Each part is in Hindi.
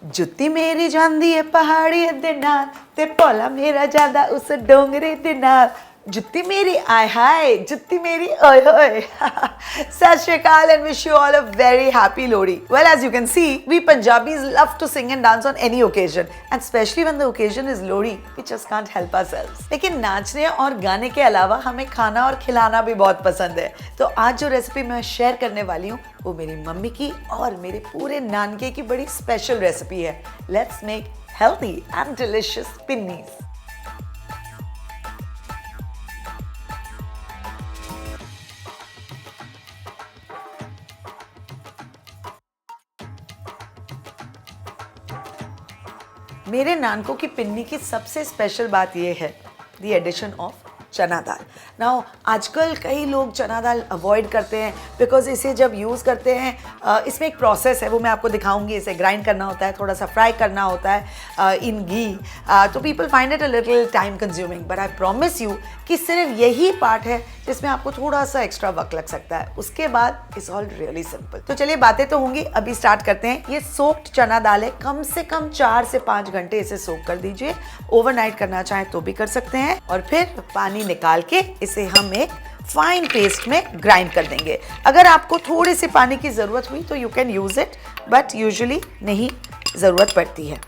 जुत्ती मेरी ਜਾਂਦੀ ਏ ਪਹਾੜੀ ਦੇ ਨਾਲ ਤੇ ਭੋਲਾ ਮੇਰਾ ਜਾਂਦਾ ਉਸ ਡੋਂਗਰੇ ਦੇ ਨਾਲ जुत्ती मेरी आय हाय जुत्ती मेरी ओए होए Sat Shri Akal and wish you all a very happy Lohri. Well, as you can see, we Punjabis love to sing and dance on any occasion, and especially when the occasion is Lohri, we just can't help ourselves. लेकिन नाचने और गाने के अलावा हमें खाना और खिलाना भी बहुत पसंद है. तो आज जो रेसिपी मैं शेयर करने वाली हूँ वो मेरी मम्मी की और मेरे पूरे नानके की बड़ी स्पेशल रेसिपी है. Let's make healthy and delicious pinnis. मेरे नानकों की पिन्नी की सबसे स्पेशल बात यह है द एडिशन ऑफ चना दाल. नाउ आजकल कई लोग चना दाल अवॉइड करते हैं बिकॉज इसे जब यूज़ करते हैं इसमें एक प्रोसेस है वो मैं आपको दिखाऊंगी. इसे ग्राइंड करना होता है, थोड़ा सा फ्राई करना होता है इन घी. तो people find it a little time consuming, but I promise you कि सिर्फ यही पार्ट है जिसमें आपको थोड़ा सा एक्स्ट्रा वक्त लग सकता है. उसके बाद इट्स ऑल रियली सिंपल. तो चलिए बातें तो होंगी, अभी स्टार्ट करते हैं. ये सोक्ड चना दाल है, कम से कम 4 से 5 घंटे इसे सोक कर दीजिए. ओवरनाइट करना चाहें तो भी कर सकते हैं. और फिर पानी निकाल के इसे हम एक फाइन पेस्ट में ग्राइंड कर देंगे. अगर आपको थोड़े से पानी की ज़रूरत हुई तो you can use it, but usually नहीं ज़रूरत पड़ती है.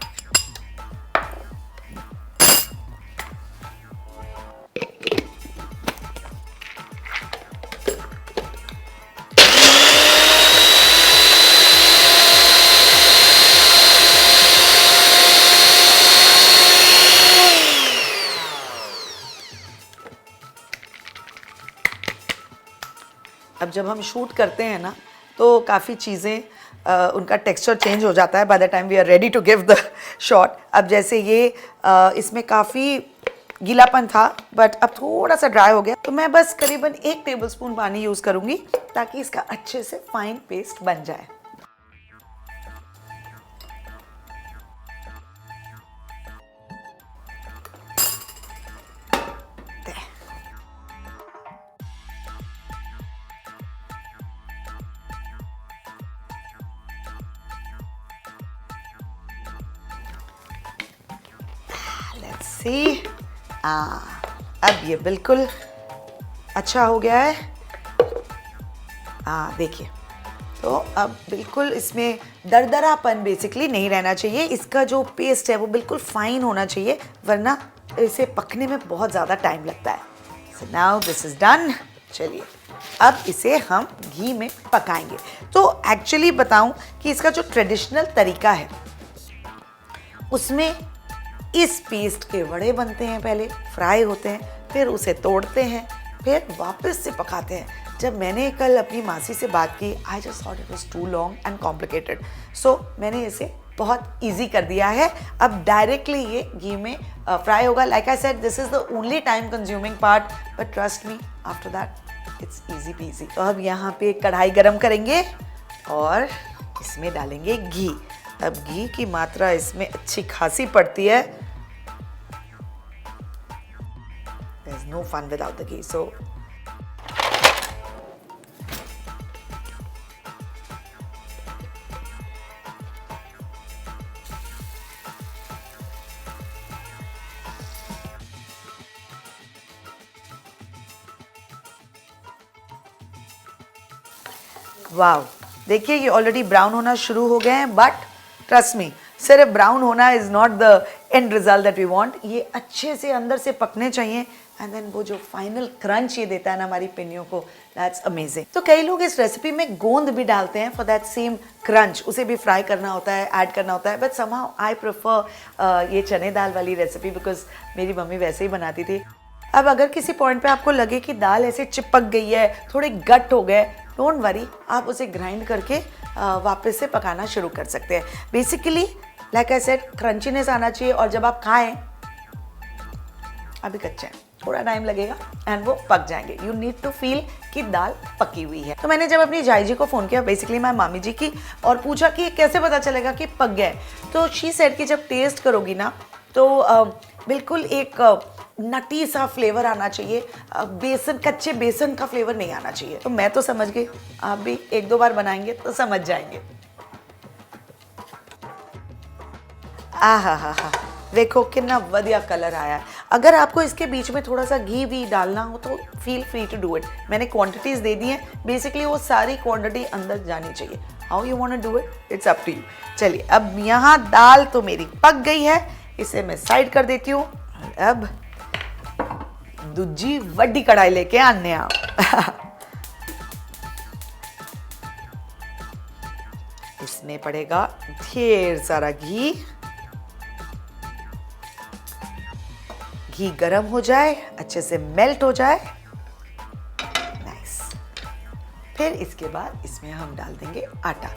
अब जब हम शूट करते हैं ना तो काफ़ी चीज़ें उनका टेक्सचर चेंज हो जाता है by the time we are ready to give the shot. अब जैसे ये इसमें काफ़ी गीलापन था बट अब थोड़ा सा ड्राई हो गया, तो मैं बस करीबन 1 टेबलस्पून पानी यूज़ करूँगी ताकि इसका अच्छे से फाइन पेस्ट बन जाए. सी अब ये बिल्कुल अच्छा हो गया है. देखिए, तो अब बिल्कुल इसमें दरदरापन बेसिकली नहीं रहना चाहिए. इसका जो पेस्ट है वो बिल्कुल फाइन होना चाहिए, वरना इसे पकने में बहुत ज़्यादा टाइम लगता है. So now this is done. चलिए अब इसे हम घी में पकाएंगे. तो एक्चुअली बताऊं कि इसका जो ट्रेडिशनल तरीका है उसमें इस पेस्ट के वड़े बनते हैं, पहले फ्राई होते हैं, फिर उसे तोड़ते हैं, फिर वापस से पकाते हैं. जब मैंने कल अपनी मासी से बात की, I just thought it was too long and complicated, so मैंने इसे बहुत इजी कर दिया है. अब डायरेक्टली ये घी में फ्राई होगा. Like I said, this is the only time consuming part, but trust me after that it's easy PG. तो अब यहाँ पे कढ़ाई गरम करेंगे और इसमें डालेंगे घी. अब घी की मात्रा इसमें अच्छी खासी पड़ती है. There's no fun without the ghee. So वाव, देखिए ये ऑलरेडी ब्राउन होना शुरू हो गए हैं. बट ट्रस्ट मी, सिर्फ ब्राउन होना is not the end result that we want. ये अच्छे से अंदर से पकने चाहिए एंड देन वो जो फाइनल क्रंच ये देता है ना हमारी पिन्नियों को, दैट्स अमेजिंग. तो कई लोग इस रेसिपी में गोंद भी डालते हैं फॉर दैट सेम क्रंच. उसे भी फ्राई करना होता है, ऐड करना होता है, बट समहाउ आई प्रेफर ये चने दाल वाली रेसिपी बिकॉज मेरी मम्मी वैसे ही बनाती थी. अब अगर किसी पॉइंट पे आपको लगे कि दाल ऐसे चिपक गई है, थोड़े गट हो गए, डोंट वरी, आप उसे ग्राइंड करके वापस से पकाना शुरू कर सकते हैं. Basically like I said, crunchiness आना चाहिए और जब आप खाएं, अभी कच्चे हैं, थोड़ा टाइम लगेगा एंड वो पक जाएंगे. यू नीड टू फील कि दाल पकी हुई है. तो मैंने जब अपनी जाई जी को फ़ोन किया, बेसिकली मैं मामी जी की, और पूछा कि कैसे पता चलेगा कि पक गए, तो शी सेड कि जब टेस्ट करोगी ना तो बिल्कुल एक नटी सा फ्लेवर आना चाहिए, बेसन, कच्चे बेसन का फ्लेवर नहीं आना चाहिए. तो मैं तो समझ गई, आप भी 1-2 बार बनाएंगे तो समझ जाएंगे. आहा हा हा, देखो कितना बढ़िया कलर आया है। अगर आपको इसके बीच में थोड़ा सा घी भी डालना हो तो feel free to do it. मैंने क्वांटिटीज दे दी हैं, बेसिकली वो सारी क्वांटिटी अंदर जानी चाहिए। How you want to do it, it's up to you. चलिए, अब यहाँ दाल तो मेरी पक गई है, इसे मैं साइड कर देती हूँ। अब दूजी वड्डी कढ़ाई लेके आने आप। इसमें पड़ेगा ढेर सारा घी। घी गरम हो जाए, अच्छे से मेल्ट हो जाए, नाइस। फिर इसके बाद इसमें हम डाल देंगे आटा।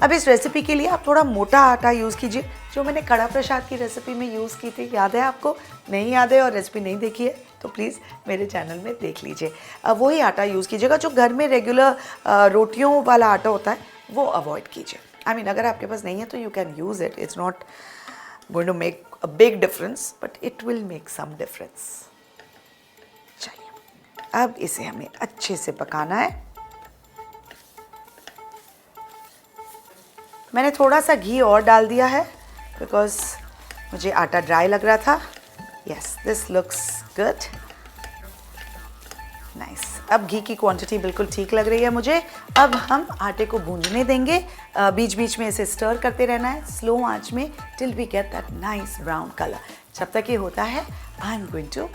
अब इस रेसिपी के लिए आप थोड़ा मोटा आटा यूज़ कीजिए, जो मैंने कड़ा प्रसाद की रेसिपी में यूज़ की थी। याद है आपको? नहीं याद है और रेसिपी नहीं देखी है तो प्लीज़ मेरे चैनल में देख लीजिए। वही आटा यूज़ कीजिएगा, जो घर में रेगुलर रोटियों वाला आटा होता है वो अवॉइड कीजिए। आई मीन, अगर आपके पास नहीं है तो you can use it, it's not going to make a big difference but it will make some difference. चलिए, अब इसे हमें अच्छे से पकाना है। मैंने थोड़ा सा घी और डाल दिया है बिकॉज मुझे आटा ड्राई लग रहा था। Yes, this looks good, nice. अब घी की क्वांटिटी बिल्कुल ठीक लग रही है मुझे। अब हम आटे को भूनने देंगे, बीच बीच में इसे स्टर करते रहना है स्लो आंच में till we get that nice brown colour. जब तक ये होता है I am going to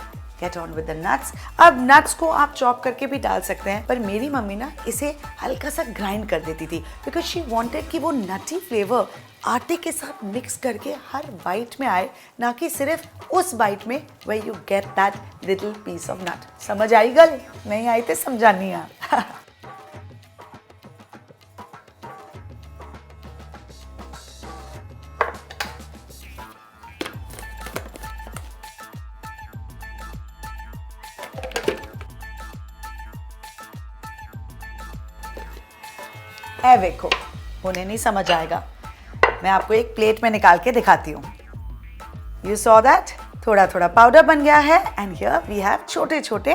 get on with the nuts. अब नट्स को आप चॉप करके भी डाल सकते हैं, पर मेरी मम्मी ना इसे हल्का सा ग्राइंड कर देती थी बिकॉज शी वांटेड कि वो नटी फ्लेवर आटे के साथ मिक्स करके हर बाइट में आए, ना कि सिर्फ उस बाइट में where you get that little piece of nut। समझ आई गल? नहीं आई तो समझानी है। है देखो, उन्हें नहीं समझ आएगा। मैं आपको एक प्लेट में निकाल के दिखाती हूँ। You saw that? थोड़ा थोड़ा पाउडर बन गया है एंड हियर वी हैव छोटे छोटे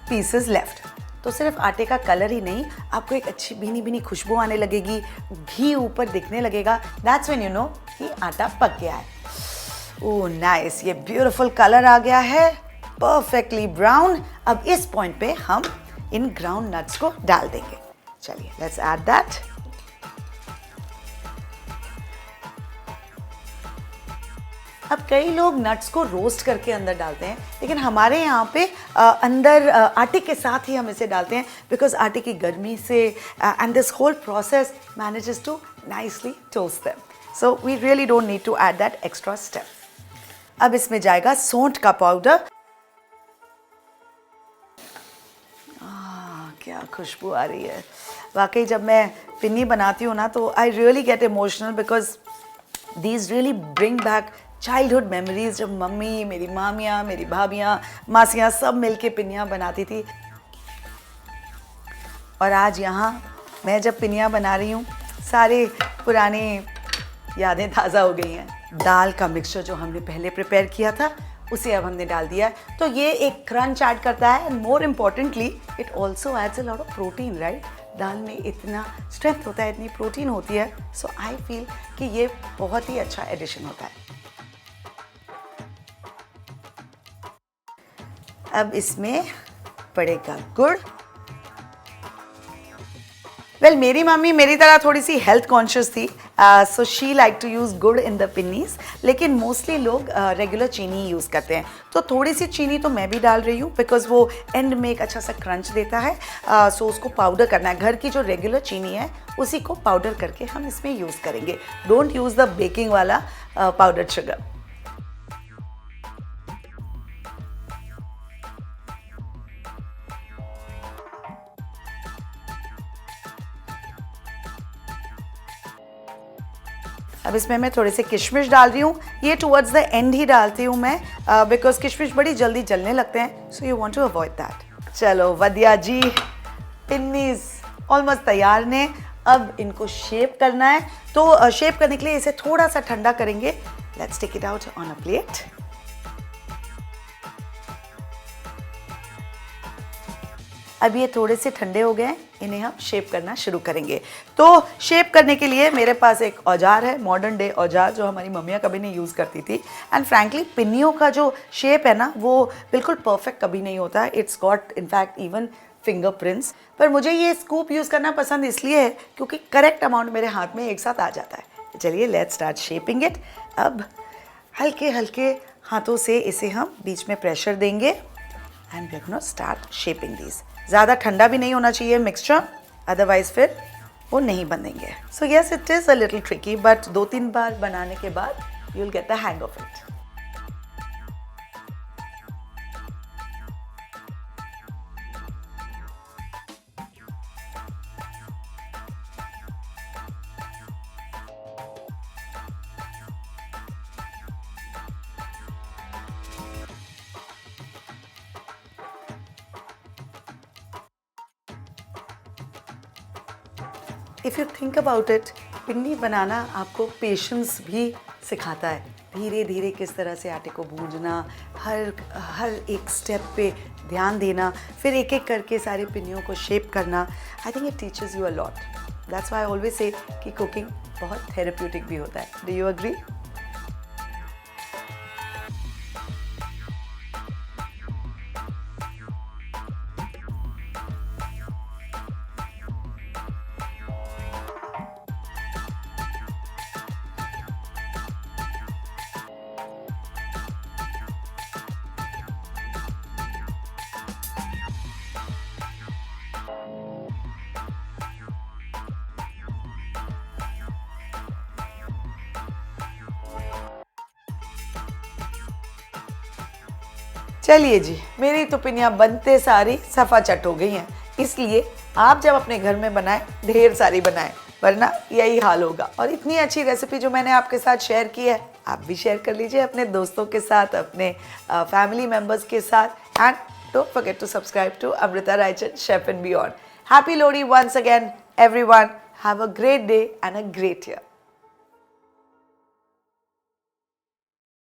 पीसेस लेफ्ट। तो सिर्फ आटे का कलर ही नहीं, आपको एक अच्छी भीनी भीनी खुशबू आने लगेगी, घी ऊपर दिखने लगेगा। दैट्स व्हेन यू नो कि आटा पक गया है। ओह नाइस, ये ब्यूटीफुल कलर आ गया है, परफेक्टली ब्राउन। अब इस पॉइंट पे हम इन ग्राउंड नट्स को डाल देंगे। चलिए, लेट्स ऐड दैट। अब कई लोग नट्स को रोस्ट करके अंदर डालते हैं, लेकिन हमारे यहाँ पे अंदर आटे के साथ ही हम इसे डालते हैं बिकॉज आटे की गर्मी से and this whole process manages to nicely toast them, so we really don't need to add that extra step. अब इसमें जाएगा सौंठ का पाउडर। क्या खुशबू आ रही है वाकई। जब मैं पिन्नी बनाती हूँ ना तो I really get emotional because these really bring back childhood memories, जब मम्मी, मेरी मामियाँ, मेरी भाभियाँ, मासियाँ सब मिलके पिन्नियाँ बनाती थी। और आज यहाँ मैं जब पिन्नियाँ बना रही हूँ, सारे पुराने यादें ताज़ा हो गई हैं। दाल का मिक्सचर जो हमने पहले प्रिपेयर किया था उसे अब हमने डाल दिया है, तो ये एक क्रंच ऐड करता है and more importantly it also adds a lot of protein, right? दाल में इतना स्ट्रेंथ होता है, इतनी प्रोटीन होती है, सो आई फील कि ये बहुत ही अच्छा एडिशन होता है। अब इसमें पड़ेगा गुड़। वेल, मेरी मम्मी मेरी तरह थोड़ी सी हेल्थ कॉन्शियस थी, so she like to use गुड़ इन द पिन्नीज, लेकिन मोस्टली लोग रेगुलर चीनी यूज़ करते हैं। तो थोड़ी सी चीनी तो मैं भी डाल रही हूँ बिकॉज वो एंड में एक अच्छा सा क्रंच देता है। सो उसको पाउडर करना है, घर की जो रेगुलर चीनी है उसी को पाउडर करके हम इसमें यूज़ करेंगे। डोंट यूज़ द बेकिंग वाला पाउडर्ड शुगर। अब इसमें मैं थोड़े से किशमिश डाल रही हूँ, ये टुवर्ड्स द एंड ही डालती हूँ मैं बिकॉज किशमिश बड़ी जल्दी जलने लगते हैं, so you want to avoid that. चलो वदिया जी, पिन्नीज ऑलमोस्ट तैयार ने। अब इनको शेप करना है, तो शेप करने के लिए इसे थोड़ा सा ठंडा करेंगे। Let's take it out on a plate. अब ये थोड़े से ठंडे हो गए हैं, इन्हें हम शेप करना शुरू करेंगे। तो शेप करने के लिए मेरे पास एक औजार है, मॉडर्न डे औजार, जो हमारी मम्मियाँ कभी नहीं यूज़ करती थी। एंड फ्रैंकली पिन्नियों का जो शेप है ना, वो बिल्कुल परफेक्ट कभी नहीं होता है। It's got in fact even fingerprints. पर मुझे ये स्कूप यूज़ करना पसंद इसलिए है क्योंकि करेक्ट अमाउंट मेरे हाथ में एक साथ आ जाता है। चलिए लेट्स स्टार्ट शेपिंग इट। अब हल्के हल्के हाथों से इसे हम बीच में प्रेशर देंगे and we are gonna start shaping these. ज़्यादा ठंडा भी नहीं होना चाहिए मिक्सचर, अदरवाइज फिर वो नहीं बनेंगे। So yes, it is a little tricky, but 2-3 बार बनाने के बाद you will get the hang of it. If you think about it, pinni बनाना आपको पेशेंस भी सिखाता है। धीरे धीरे किस तरह से आटे को भूनना, हर एक स्टेप पे ध्यान देना, फिर एक एक करके सारी पिन्नियों को शेप करना। I think it teaches you a lot. That's why I always say कि कुकिंग बहुत थेरेप्यूटिक भी होता है। Do you agree? चलिए जी, मेरी तो पिन्नियाँ बनते सारी सफ़ा चट हो गई हैं। इसलिए आप जब अपने घर में बनाएं, ढेर सारी बनाएं, वरना यही हाल होगा। और इतनी अच्छी रेसिपी जो मैंने आपके साथ शेयर की है, आप भी शेयर कर लीजिए अपने दोस्तों के साथ, अपने फैमिली मेम्बर्स के साथ। And don't forget to subscribe to Amrita Raichand chef and beyond. Happy Lohri once again everyone. Have a great day and a great year.